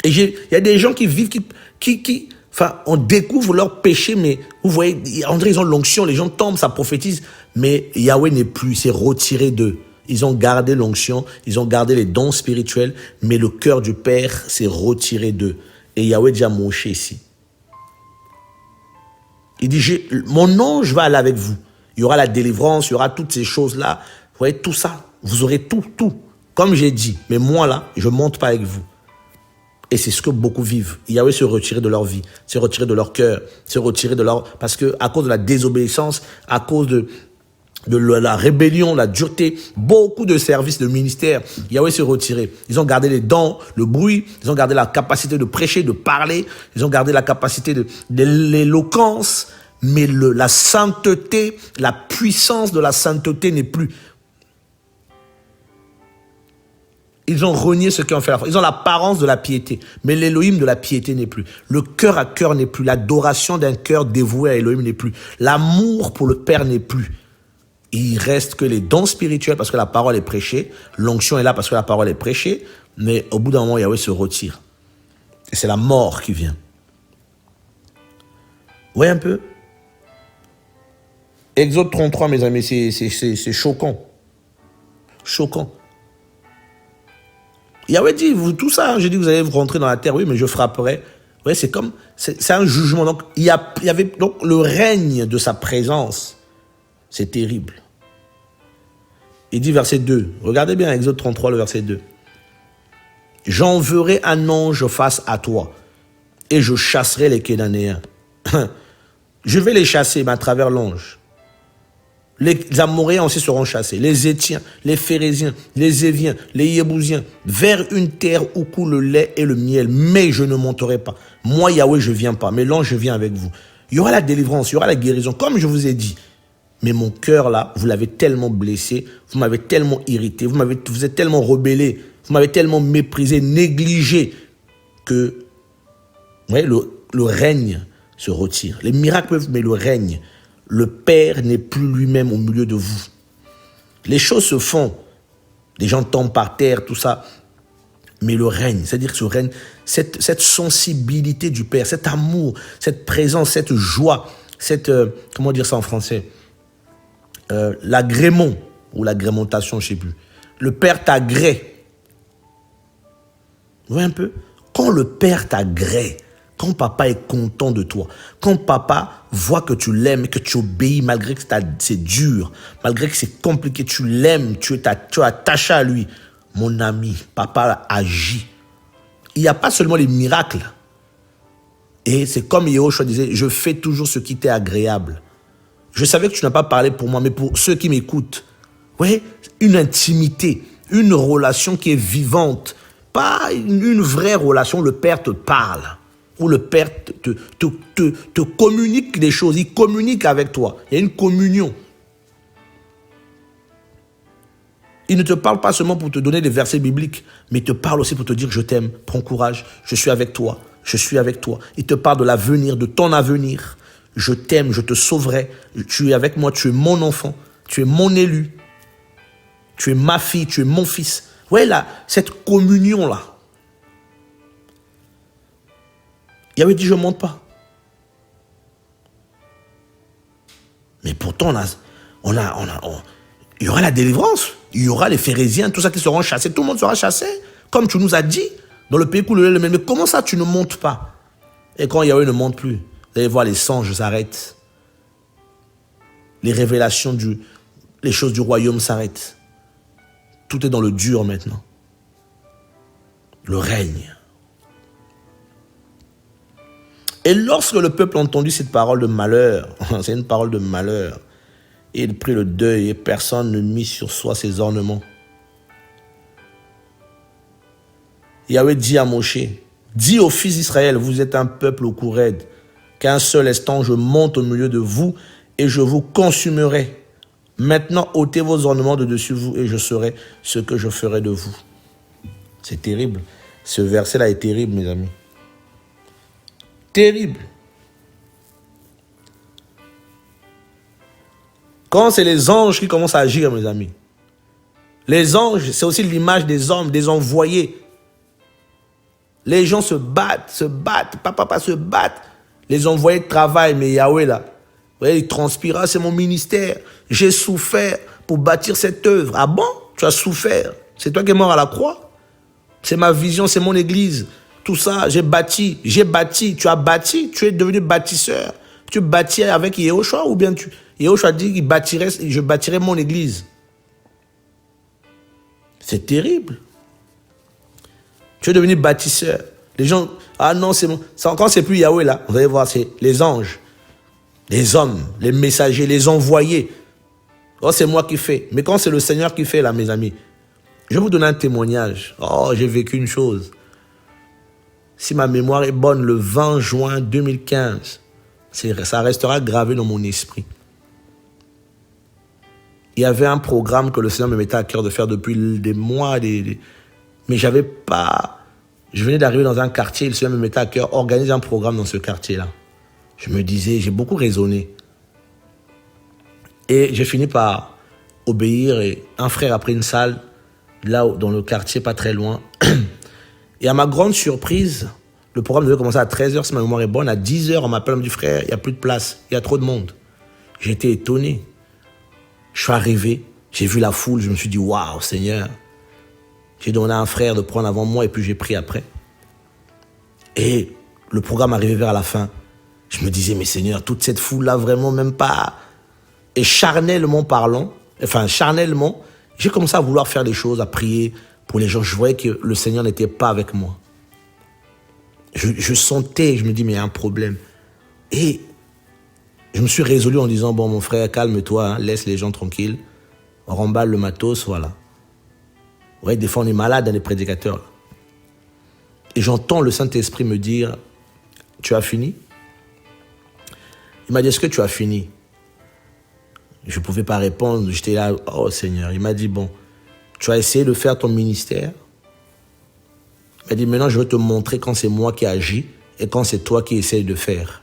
Et il y a des gens qui vivent, on découvre leur péché, mais vous voyez, André, ils ont l'onction, les gens tombent, ça prophétise, mais Yahweh n'est plus, c'est retiré d'eux. Ils ont gardé l'onction, ils ont gardé les dons spirituels, mais le cœur du Père s'est retiré d'eux. Et Yahweh dit à Moshe ici, il dit, mon ange va aller avec vous. Il y aura la délivrance, il y aura toutes ces choses-là. Vous voyez, tout ça, vous aurez tout. Comme j'ai dit, mais moi là, je ne monte pas avec vous. Et c'est ce que beaucoup vivent. Yahweh se retirer de leur vie, se retirer de leur cœur, se retirer de leur... Parce que à cause de la désobéissance, à cause de la rébellion, la dureté, beaucoup de services, de ministères, Yahweh se retirer. Ils ont gardé les dons, le bruit, ils ont gardé la capacité de prêcher, de parler, ils ont gardé la capacité de l'éloquence, mais la sainteté, la puissance de la sainteté n'est plus. Ils ont renié ce qui ont fait la foi. Ils ont l'apparence de la piété, mais l'Élohim de la piété n'est plus. Le cœur à cœur n'est plus. L'adoration d'un cœur dévoué à Elohim n'est plus. L'amour pour le Père n'est plus. Il reste que les dons spirituels parce que la parole est prêchée. L'onction est là parce que la parole est prêchée. Mais au bout d'un moment, Yahweh se retire. Et c'est la mort qui vient. Vous voyez un peu? Exode 33, mes amis, c'est choquant. Choquant. Yahweh dit, vous, tout ça, j'ai dit, vous allez vous rentrer dans la terre, oui, mais je frapperai. Vous voyez, c'est un jugement. Donc, il y avait donc le règne de sa présence. C'est terrible. Il dit, verset 2, regardez bien, Exode 33, le verset 2. J'enverrai un ange face à toi, et je chasserai les Kénanéens. Je vais les chasser, mais à travers l'ange. Les Amoréens aussi seront chassés, les Étiens, les Phérésiens, les Éviens, les Yébousiens, vers une terre où coule le lait et le miel. Mais je ne monterai pas. Moi, Yahweh, je ne viens pas, mais l'ange vient avec vous. Il y aura la délivrance, il y aura la guérison, comme je vous ai dit. Mais mon cœur, là, vous l'avez tellement blessé, vous m'avez tellement irrité, vous êtes tellement rebellé, vous m'avez tellement méprisé, négligé, que vous voyez, le règne se retire. Les miracles peuvent, mais le règne... Le Père n'est plus lui-même au milieu de vous. Les choses se font. Les gens tombent par terre, tout ça. Mais le règne, c'est-à-dire que ce règne, cette sensibilité du Père, cet amour, cette présence, cette joie, comment dire ça en français, l'agrément, ou l'agrémentation, je ne sais plus. Le Père t'agrée. Vous voyez un peu? Quand le Père t'agrée, quand papa est content de toi, quand papa voit que tu l'aimes et que tu obéis malgré que c'est dur, malgré que c'est compliqué, tu l'aimes, tu es attaché à lui, mon ami, papa agit. Il n'y a pas seulement les miracles. Et c'est comme Yahushua disait, je fais toujours ce qui t'est agréable. Je savais que tu n'as pas parlé pour moi, mais pour ceux qui m'écoutent. Oui, une intimité, une relation qui est vivante, pas une vraie relation, le Père te parle. Où le Père te communique des choses, il communique avec toi. Il y a une communion. Il ne te parle pas seulement pour te donner des versets bibliques, mais il te parle aussi pour te dire « Je t'aime, prends courage, je suis avec toi, je suis avec toi ». Il te parle de l'avenir, de ton avenir. Je t'aime, je te sauverai, tu es avec moi, tu es mon enfant, tu es mon élu, tu es ma fille, tu es mon fils. Ouais, là, cette communion-là. Yahweh dit « Je ne monte pas ». Mais pourtant, il y aura la délivrance. Il y aura les phérésiens, tout ça qui seront chassés. Tout le monde sera chassé. Comme tu nous as dit, dans le pays coule le lait et le miel. Mais comment ça, tu ne montes pas? Et quand Yahweh ne monte plus, vous allez voir, les songes s'arrêtent. Les révélations, les choses du royaume s'arrêtent. Tout est dans le dur maintenant. Le règne. Et lorsque le peuple a entendu cette parole de malheur, c'est une parole de malheur, et il prit le deuil et personne ne mit sur soi ses ornements. Yahweh dit à Moshe, dis aux fils d'Israël, vous êtes un peuple au cou raide, qu'un seul instant je monte au milieu de vous et je vous consumerai. Maintenant ôtez vos ornements de dessus vous et je saurai ce que je ferai de vous. C'est terrible. Ce verset-là est terrible, mes amis. Terrible. Quand c'est les anges qui commencent à agir, mes amis. Les anges, c'est aussi l'image des hommes, des envoyés. Les gens se battent, papa se battent. Les envoyés de travail, mais Yahweh là, vous voyez, il transpira, c'est mon ministère. J'ai souffert pour bâtir cette œuvre. Ah bon? Tu as souffert? C'est toi qui es mort à la croix? C'est ma vision, c'est mon église. Tout ça, j'ai bâti, tu as bâti, tu es devenu bâtisseur. Tu bâtis avec Yehoshua ou bien Yehoshua dit qu'il je bâtirai mon église. C'est terrible. Tu es devenu bâtisseur. Les gens, ah non, c'est bon. Quand c'est plus Yahweh là, vous allez voir, c'est les anges, les hommes, les messagers, les envoyés. Oh, c'est moi qui fais. Mais quand c'est le Seigneur qui fait là, mes amis, je vais vous donner un témoignage. Oh, j'ai vécu une chose. Si ma mémoire est bonne, le 20 juin 2015, ça restera gravé dans mon esprit. Il y avait un programme que le Seigneur me mettait à cœur de faire depuis des mois, mais j'avais pas... Je venais d'arriver dans un quartier, le Seigneur me mettait à cœur, organiser un programme dans ce quartier-là. Je me disais, j'ai beaucoup raisonné. Et j'ai fini par obéir et un frère a pris une salle, là dans le quartier, pas très loin. Et à ma grande surprise, le programme devait commencer à 13h, si ma mémoire est bonne. À 10h, on m'appelle, on me dit, frère, il n'y a plus de place, il y a trop de monde. J'étais étonné. Je suis arrivé, j'ai vu la foule, je me suis dit, waouh, Seigneur. J'ai demandé à un frère de prendre avant moi et puis j'ai pris après. Et le programme arrivait vers la fin. Je me disais, mais Seigneur, toute cette foule-là, vraiment même pas... Et charnellement parlant, j'ai commencé à vouloir faire des choses, à prier pour les gens. Je voyais que le Seigneur n'était pas avec moi. Je sentais, je me dis, mais il y a un problème. Et je me suis résolu en disant, bon, mon frère, calme-toi, hein, laisse les gens tranquilles. On remballe le matos, voilà. Ouais, des fois, on est malade, les prédicateurs. Là. Et j'entends le Saint-Esprit me dire, tu as fini? Il m'a dit, est-ce que tu as fini? Je ne pouvais pas répondre. J'étais là, oh Seigneur. Il m'a dit, bon, tu as essayé de faire ton ministère. Il m'a dit, maintenant, je vais te montrer quand c'est moi qui agis et quand c'est toi qui essayes de faire.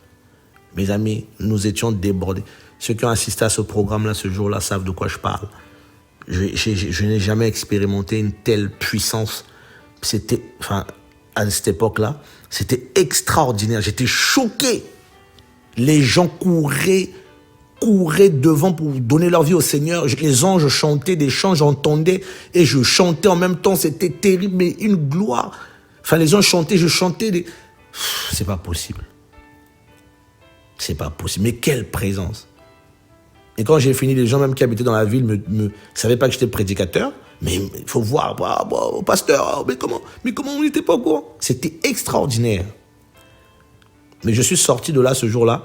Mes amis, nous étions débordés. Ceux qui ont assisté à ce programme-là, ce jour-là, savent de quoi je parle. Je n'ai jamais expérimenté une telle puissance. C'était, à cette époque-là, c'était extraordinaire. J'étais choqué. Les gens couraient devant pour donner leur vie au Seigneur. Les anges chantaient des chants, j'entendais et je chantais en même temps. C'était terrible, mais une gloire. Les anges chantaient, je chantais. C'est pas possible. C'est pas possible. Mais quelle présence. Et quand j'ai fini, les gens même qui habitaient dans la ville ne savaient pas que j'étais prédicateur. Mais il faut voir, pasteur, mais comment on n'était pas au courant? C'était extraordinaire. Mais je suis sorti de là ce jour-là.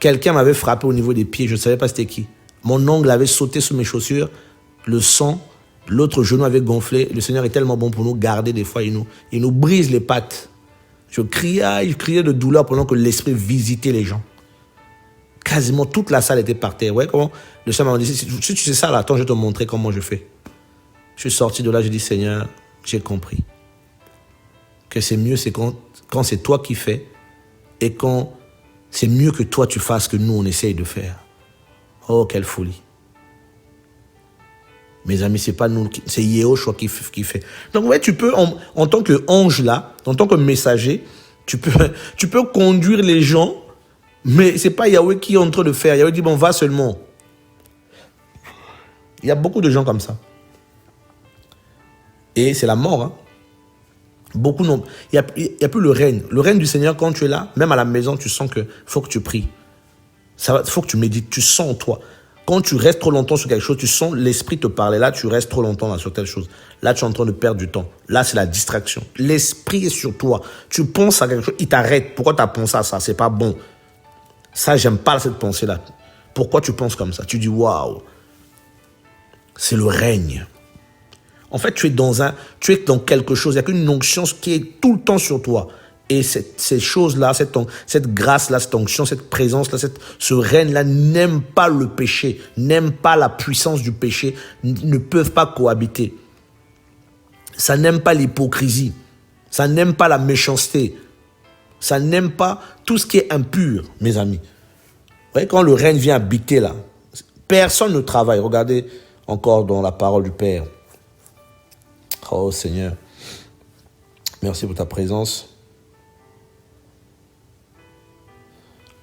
Quelqu'un m'avait frappé au niveau des pieds, je ne savais pas c'était qui. Mon ongle avait sauté sous mes chaussures, le sang, l'autre genou avait gonflé. Le Seigneur est tellement bon pour nous garder des fois, il nous brise les pattes. Je criais de douleur pendant que l'esprit visitait les gens. Quasiment toute la salle était par terre. Ouais, comment le Seigneur m'a dit, si tu sais ça là, attends, je vais te montrer comment je fais. Je suis sorti de là, j'ai dit, Seigneur, j'ai compris que c'est mieux, c'est quand c'est toi qui fais et quand c'est mieux que toi tu fasses que nous, on essaye de faire. Oh, quelle folie. Mes amis, c'est pas nous, c'est Yehoshua qui fait. Donc, ouais, tu peux, en tant qu'ange là, en tant que messager, tu peux conduire les gens, mais c'est pas Yahweh qui est en train de faire. Yahweh dit, bon, va seulement. Il y a beaucoup de gens comme ça. Et c'est la mort, hein. Beaucoup n'ont. Il y a plus le règne. Le règne du Seigneur, quand tu es là, même à la maison, tu sens que faut que tu pries. Il faut que tu médites. Tu sens en toi. Quand tu restes trop longtemps sur quelque chose, tu sens l'esprit te parler. Là, tu restes trop longtemps là, sur telle chose. Là, tu es en train de perdre du temps. Là, c'est la distraction. L'esprit est sur toi. Tu penses à quelque chose, il t'arrête. Pourquoi tu as pensé à ça? C'est pas bon. Ça, j'aime pas cette pensée-là. Pourquoi tu penses comme ça? Tu dis, waouh. C'est le règne. En fait, tu es dans quelque chose. Il n'y a qu'une onction qui est tout le temps sur toi. Et ces choses-là, cette grâce-là, cette onction, cette présence-là, ce règne-là n'aiment pas le péché, n'aiment pas la puissance du péché, ne peuvent pas cohabiter. Ça n'aime pas l'hypocrisie. Ça n'aime pas la méchanceté. Ça n'aime pas tout ce qui est impur, mes amis. Vous voyez, quand le règne vient habiter là, personne ne travaille. Regardez encore dans la parole du Père. Oh Seigneur, merci pour ta présence.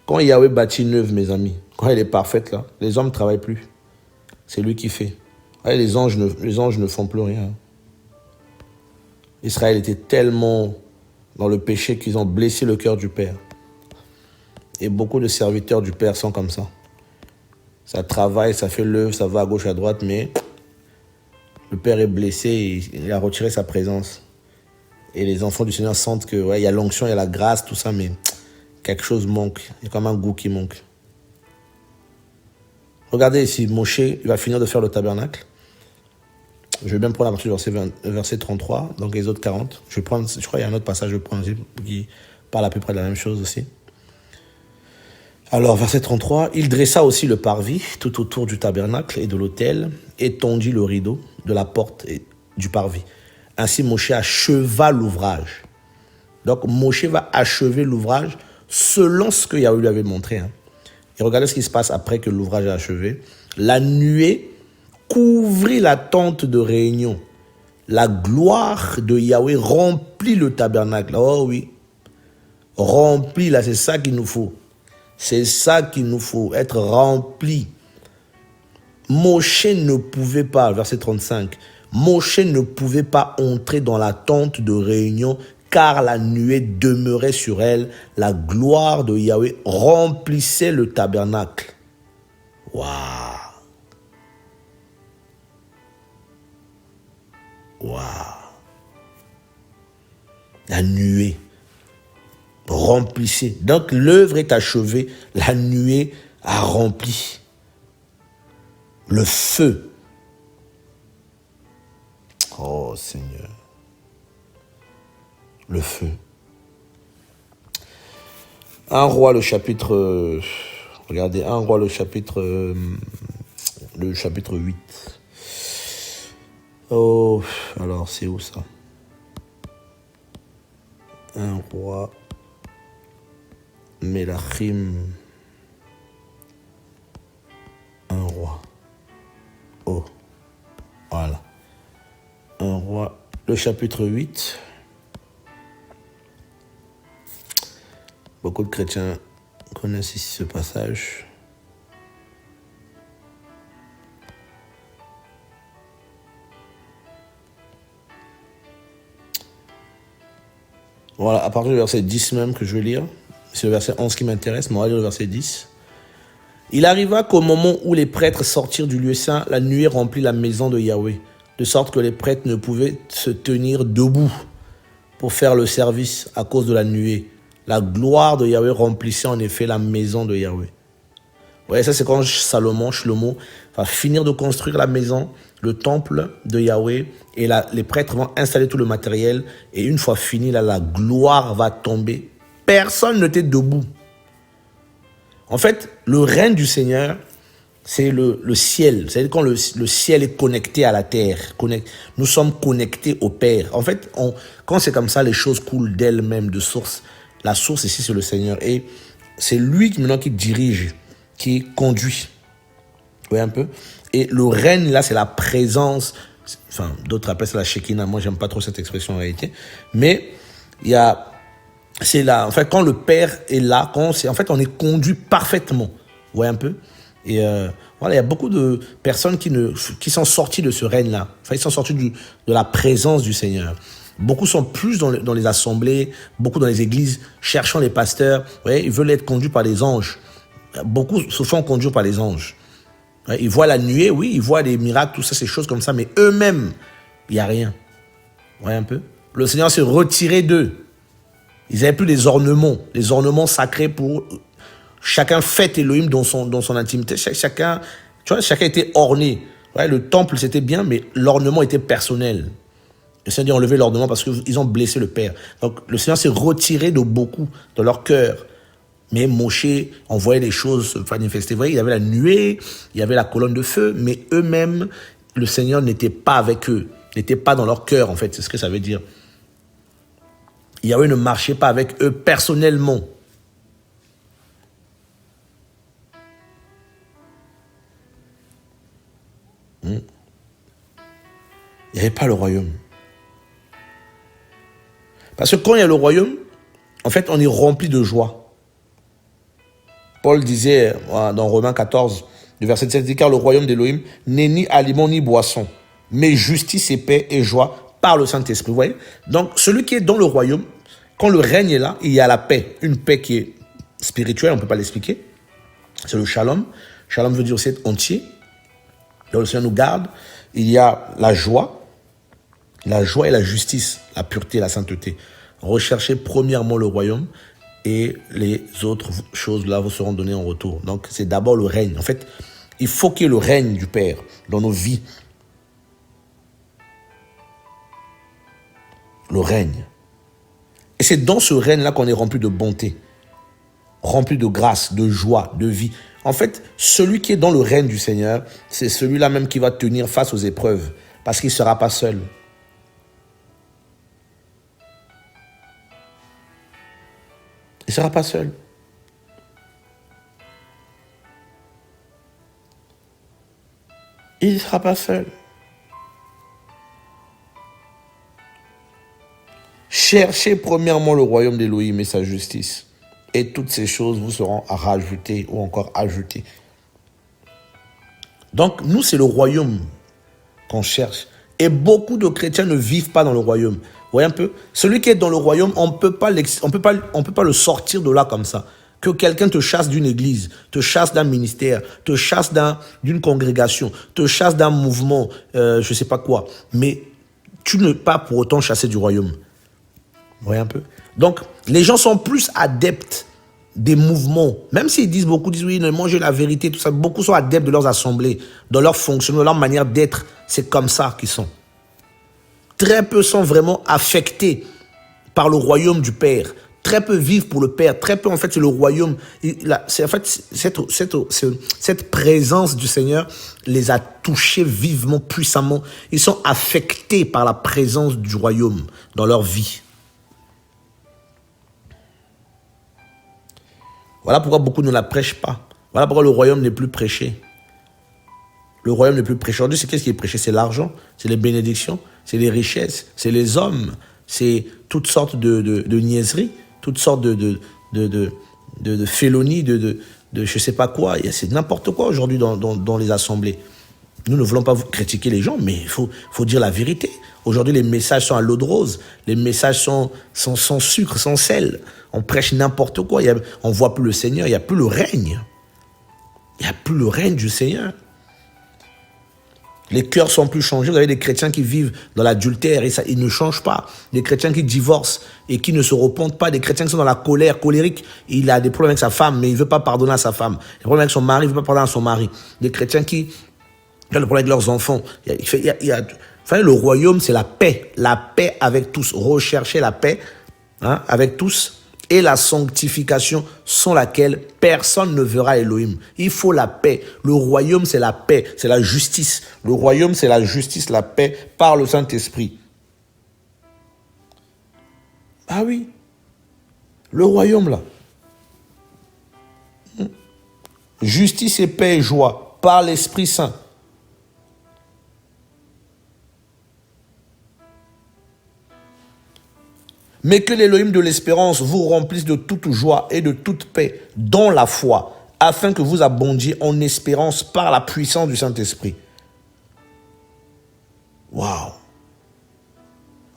Quand Yahweh bâtit une œuvre, mes amis, quand elle est parfaite là, les hommes ne travaillent plus. C'est lui qui fait. Les anges ne font plus rien. Israël était tellement dans le péché qu'ils ont blessé le cœur du Père. Et beaucoup de serviteurs du Père sont comme ça. Ça travaille, ça fait l'œuvre, ça va à gauche, à droite, mais le Père est blessé et il a retiré sa présence. Et les enfants du Seigneur sentent que il y a l'onction, il y a la grâce, tout ça, mais quelque chose manque. Il y a comme un goût qui manque. Regardez ici, Moshe, il va finir de faire le tabernacle. Je vais même prendre la partie du verset 33, donc les autres 40. Je crois qu'il y a un autre passage, je prends aussi, qui parle à peu près de la même chose aussi. Alors, verset 33, il dressa aussi le parvis tout autour du tabernacle et de l'autel, et tendit le rideau de la porte du parvis. Ainsi, Moshe acheva l'ouvrage. Donc, Moshe va achever l'ouvrage selon ce que Yahweh lui avait montré. Et regardez ce qui se passe après que l'ouvrage est achevé. La nuée couvrit la tente de réunion. La gloire de Yahweh remplit le tabernacle. Oh oui, remplit, là, c'est ça qu'il nous faut. C'est ça qu'il nous faut, être rempli. Moshe ne pouvait pas, verset 35, Moshe ne pouvait pas entrer dans la tente de réunion car la nuée demeurait sur elle. La gloire de Yahweh remplissait le tabernacle. Waouh! Waouh! La nuée remplissait. Donc l'œuvre est achevée, la nuée a rempli. Le feu. Oh Seigneur. Le feu. 1 Roi le chapitre... regardez, 1 Roi le chapitre 8. Oh, alors c'est où ça? 1 Roi... Mélachim, un roi. Oh, voilà. Un roi. Le chapitre 8. Beaucoup de chrétiens connaissent ici ce passage. Voilà, à partir du verset 10 même que je vais lire. C'est le verset 11 qui m'intéresse, mais on va lire le verset 10. Il arriva qu'au moment où les prêtres sortirent du lieu saint, la nuée remplit la maison de Yahweh, de sorte que les prêtres ne pouvaient se tenir debout pour faire le service à cause de la nuée. La gloire de Yahweh remplissait en effet la maison de Yahweh. Vous voyez, ça c'est quand Shlomo, va finir de construire la maison, le temple de Yahweh, et là, les prêtres vont installer tout le matériel, et une fois fini, là, la gloire va tomber. Personne n'était debout. En fait, le règne du Seigneur C'est le ciel. C'est-à-dire quand le ciel est connecté à la terre. Nous sommes connectés au Père. En fait, quand c'est comme ça, les choses coulent d'elles-mêmes de source. La source ici, c'est le Seigneur. Et c'est lui maintenant qui dirige, qui conduit. Vous voyez un peu? Et le règne, là, c'est la présence. Enfin, d'autres appellent ça la Shekinah. Moi, j'aime pas trop cette expression en réalité. Mais c'est là. En fait, quand le Père est là, en fait, on est conduit parfaitement. Vous voyez un peu? Et voilà, il y a beaucoup de personnes qui sont sorties de ce règne-là. Enfin, ils sont sortis de la présence du Seigneur. Beaucoup sont plus dans les assemblées, beaucoup dans les églises, cherchant les pasteurs. Vous voyez, ils veulent être conduits par les anges. Beaucoup se font conduire par les anges. Ils voient la nuée, oui, ils voient des miracles, tout ça, ces choses comme ça, mais eux-mêmes, il n'y a rien. Vous voyez un peu? Le Seigneur s'est retiré d'eux. Ils n'avaient plus les ornements sacrés pour... Chacun fête Elohim dans son intimité. Chacun était orné. Ouais, le temple, c'était bien, mais l'ornement était personnel. Le Seigneur a enlevé l'ornement parce qu'ils ont blessé le Père. Donc, le Seigneur s'est retiré de beaucoup dans leur cœur. Mais Moshe envoyait les choses se manifester. Vous voyez, il y avait la nuée, il y avait la colonne de feu, mais eux-mêmes, le Seigneur n'était pas avec eux, n'était pas dans leur cœur, en fait. C'est ce que ça veut dire. Yahweh ne marchait pas avec eux personnellement. Il n'y avait pas le royaume. Parce que quand il y a le royaume, en fait, on est rempli de joie. Paul disait dans Romains 14, le verset 7, dit, car le royaume d'Élohim n'est ni aliment ni boisson, mais justice et paix et joie par le Saint-Esprit. Vous voyez? Donc, celui qui est dans le royaume, quand le règne est là, il y a la paix. Une paix qui est spirituelle, on ne peut pas l'expliquer. C'est le shalom. Shalom veut dire aussi être entier. Donc, le Seigneur nous garde. Il y a la joie et la justice, la pureté, la sainteté. Recherchez premièrement le royaume et les autres choses là vous seront données en retour. Donc, c'est d'abord le règne. En fait, il faut qu'il y ait le règne du Père dans nos vies. Le règne. Et c'est dans ce règne-là qu'on est rempli de bonté, rempli de grâce, de joie, de vie. En fait, celui qui est dans le règne du Seigneur, c'est celui-là même qui va tenir face aux épreuves, parce qu'il ne sera pas seul. Il ne sera pas seul. Il ne sera pas seul. Cherchez premièrement le royaume d'Élohim et sa justice. Et toutes ces choses vous seront rajoutées ou encore ajoutées. Donc, nous, c'est le royaume qu'on cherche. Et beaucoup de chrétiens ne vivent pas dans le royaume. Vous voyez un peu? Celui qui est dans le royaume, on peut pas le sortir de là comme ça. Que quelqu'un te chasse d'une église, te chasse d'un ministère, te chasse d'une congrégation, te chasse d'un mouvement, je ne sais pas quoi. Mais tu ne peux pas pour autant chasser du royaume. Vous voyez un peu? Donc, les gens sont plus adeptes des mouvements. Même s'ils disent oui, mangez la vérité, tout ça. Beaucoup sont adeptes de leurs assemblées, de leur fonctionnement, de leur manière d'être. C'est comme ça qu'ils sont. Très peu sont vraiment affectés par le royaume du Père. Très peu vivent pour le Père. Très peu, en fait, c'est le royaume. C'est en fait cette présence du Seigneur les a touchés vivement, puissamment. Ils sont affectés par la présence du royaume dans leur vie. Voilà pourquoi beaucoup ne la prêchent pas. Voilà pourquoi le royaume n'est plus prêché. Le royaume n'est plus prêché. Aujourd'hui, c'est qu'est-ce qui est prêché? C'est l'argent, c'est les bénédictions, c'est les richesses, c'est les hommes, c'est toutes sortes de niaiseries, toutes sortes de félonies, de je sais pas quoi. C'est n'importe quoi aujourd'hui dans les assemblées. Nous ne voulons pas critiquer les gens, mais il faut dire la vérité. Aujourd'hui, les messages sont à l'eau de rose. Les messages sont sans sucre, sans sel. On prêche n'importe quoi. On ne voit plus le Seigneur. Il n'y a plus le règne. Il n'y a plus le règne du Seigneur. Les cœurs sont plus changés. Vous avez des chrétiens qui vivent dans l'adultère et ça, ils ne changent pas. Des chrétiens qui divorcent et qui ne se repentent pas. Des chrétiens qui sont dans la colère, colérique. Il a des problèmes avec sa femme, mais il ne veut pas pardonner à sa femme. Des problèmes avec son mari, il ne veut pas pardonner à son mari. Des chrétiens qui ont des problèmes avec leurs enfants. Enfin, le royaume, c'est la paix. La paix avec tous. Rechercher la paix avec tous. et la sanctification sans laquelle personne ne verra Elohim. Il faut la paix. Le royaume, c'est la paix, c'est la justice. Le royaume, c'est la justice, la paix par le Saint-Esprit. Ah oui, le royaume là. Justice et paix et joie par l'Esprit Saint. Mais que l'Élohim de l'espérance vous remplisse de toute joie et de toute paix dans la foi, afin que vous abondiez en espérance par la puissance du Saint-Esprit. Waouh!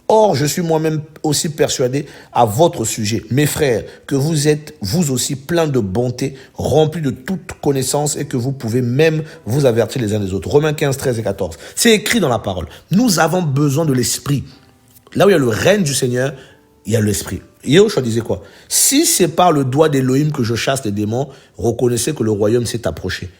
Or, je suis moi-même aussi persuadé à votre sujet, mes frères, que vous êtes vous aussi pleins de bonté, remplis de toute connaissance et que vous pouvez même vous avertir les uns des autres. Romains 15, 13 et 14. C'est écrit dans la parole. Nous avons besoin de l'esprit. Là où il y a le règne du Seigneur, il y a l'esprit. Yahushua disait quoi? Si c'est par le doigt d'Élohim que je chasse les démons, reconnaissez que le royaume s'est approché.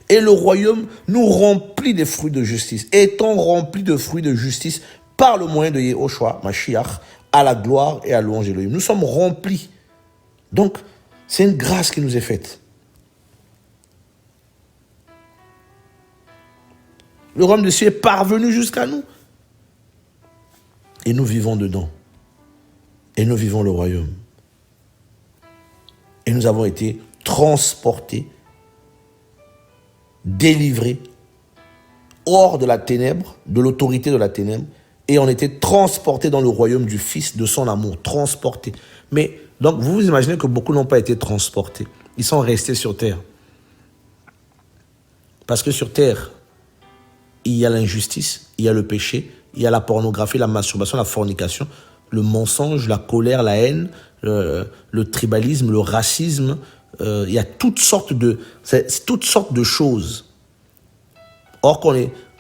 Et le royaume nous remplit des fruits de justice. Étant remplis de fruits de justice par le moyen de Yahushua, Mashiach, à la gloire et à louange d'Élohim. Nous sommes remplis. Donc, c'est une grâce qui nous est faite. Le royaume de Dieu est parvenu jusqu'à nous. Et nous vivons dedans. Et nous vivons le royaume. Et nous avons été transportés, délivrés, hors de la ténèbre, de l'autorité de la ténèbre, et on était transportés dans le royaume du Fils de son amour, transportés. Mais, donc, vous vous imaginez que beaucoup n'ont pas été transportés. Ils sont restés sur terre. Parce que sur terre, il y a l'injustice, il y a le péché, il y a la pornographie, la masturbation, la fornication, le mensonge, la colère, la haine, le tribalisme, le racisme. Il y a toutes sortes de choses. Or, quand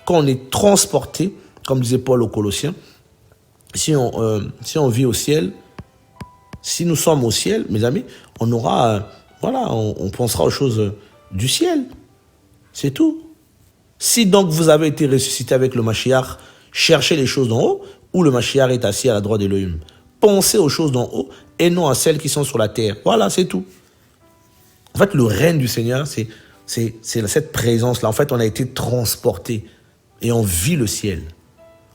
on est transporté, comme disait Paul aux Colossiens, si on vit au ciel, si nous sommes au ciel, mes amis, on aura, on pensera aux choses du ciel. C'est tout. Si donc vous avez été ressuscité avec le Mashiach, cherchez les choses d'en haut, où le Mashiach est assis à la droite d'Élohim. Pensez aux choses d'en haut et non à celles qui sont sur la terre. Voilà, c'est tout. En fait, le règne du Seigneur, c'est cette présence-là. En fait, on a été transporté et on vit le ciel.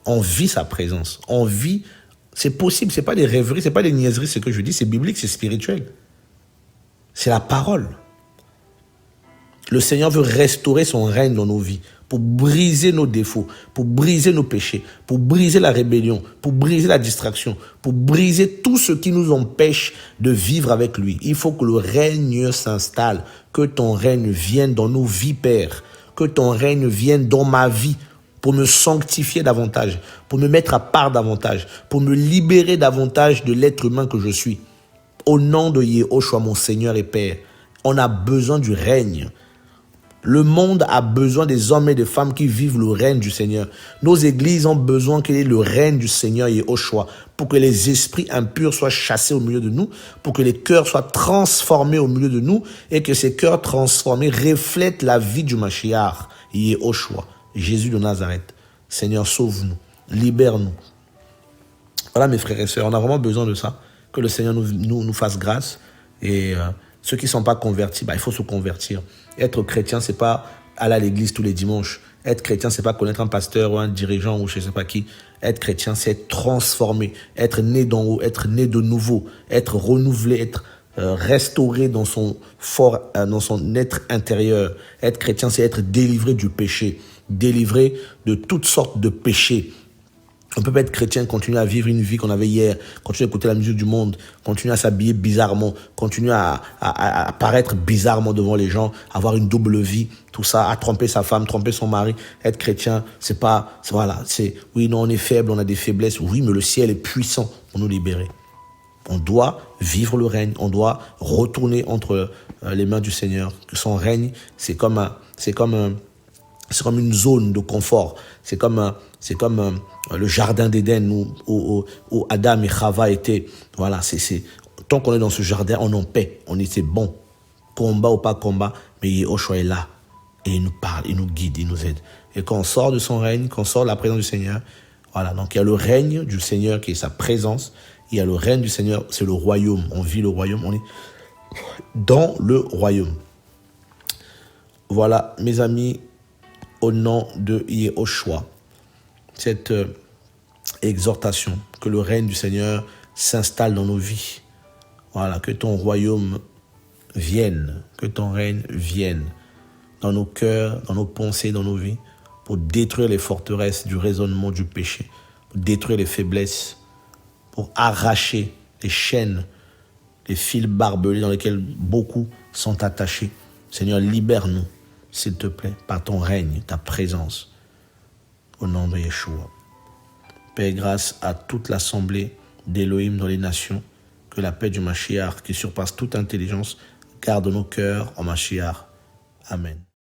On vit sa présence. On vit, c'est possible, c'est pas des rêveries, c'est pas des niaiseries, ce que je dis, c'est biblique, c'est spirituel. C'est la parole. Le Seigneur veut restaurer son règne dans nos vies pour briser nos défauts, pour briser nos péchés, pour briser la rébellion, pour briser la distraction, pour briser tout ce qui nous empêche de vivre avec lui. Il faut que le règne s'installe, que ton règne vienne dans nos vies, Père, que ton règne vienne dans ma vie pour me sanctifier davantage, pour me mettre à part davantage, pour me libérer davantage de l'être humain que je suis. Au nom de Yahushua, mon Seigneur et Père, on a besoin du règne. Le monde a besoin des hommes et des femmes qui vivent le règne du Seigneur. Nos églises ont besoin qu'il y ait le règne du Seigneur Yahushua, pour que les esprits impurs soient chassés au milieu de nous, pour que les cœurs soient transformés au milieu de nous, et que ces cœurs transformés reflètent la vie du Mashiach Yahushua, Jésus de Nazareth. Seigneur, sauve-nous, libère-nous. Voilà mes frères et sœurs, on a vraiment besoin de ça, que le Seigneur nous fasse grâce. Et ceux qui ne sont pas convertis, il faut se convertir. Être chrétien, c'est pas aller à l'église tous les dimanches. Être chrétien, c'est pas connaître un pasteur ou un dirigeant ou je sais pas qui. Être chrétien, c'est être transformé, être né d'en haut, être né de nouveau, être renouvelé, être restauré dans son être intérieur. Être chrétien, c'est être délivré du péché, délivré de toutes sortes de péchés. On ne peut pas être chrétien, continuer à vivre une vie qu'on avait hier, continuer à écouter la musique du monde, continuer à s'habiller bizarrement, continuer à paraître bizarrement devant les gens, avoir une double vie, tout ça, à tromper sa femme, tromper son mari. Être chrétien, oui, non, on est faible, on a des faiblesses, oui, mais le ciel est puissant pour nous libérer. On doit vivre le règne, on doit retourner entre les mains du Seigneur. Que son règne, c'est comme une zone de confort. C'est comme le jardin d'Éden où Adam et Chava étaient. Voilà, tant qu'on est dans ce jardin, on est en paix, on était bon. Combat ou pas combat, mais Yahushua est là. Et il nous parle, il nous guide, il nous aide. Et quand on sort de son règne, quand on sort de la présence du Seigneur, Voilà, donc il y a le règne du Seigneur qui est sa présence. Il y a le règne du Seigneur, c'est le royaume. On vit le royaume, on est dans le royaume. Voilà, mes amis, au nom de Yehoshua, cette exhortation, que le règne du Seigneur s'installe dans nos vies. Voilà, que ton royaume vienne, que ton règne vienne dans nos cœurs, dans nos pensées, dans nos vies, pour détruire les forteresses du raisonnement du péché, pour détruire les faiblesses, pour arracher les chaînes, les fils barbelés dans lesquels beaucoup sont attachés. Seigneur, libère-nous, s'il te plaît, par ton règne, ta présence, au nom de Yeshua. Père, grâce à toute l'assemblée d'Élohim dans les nations, que la paix du Mashiach, qui surpasse toute intelligence, garde nos cœurs en Mashiach. Amen.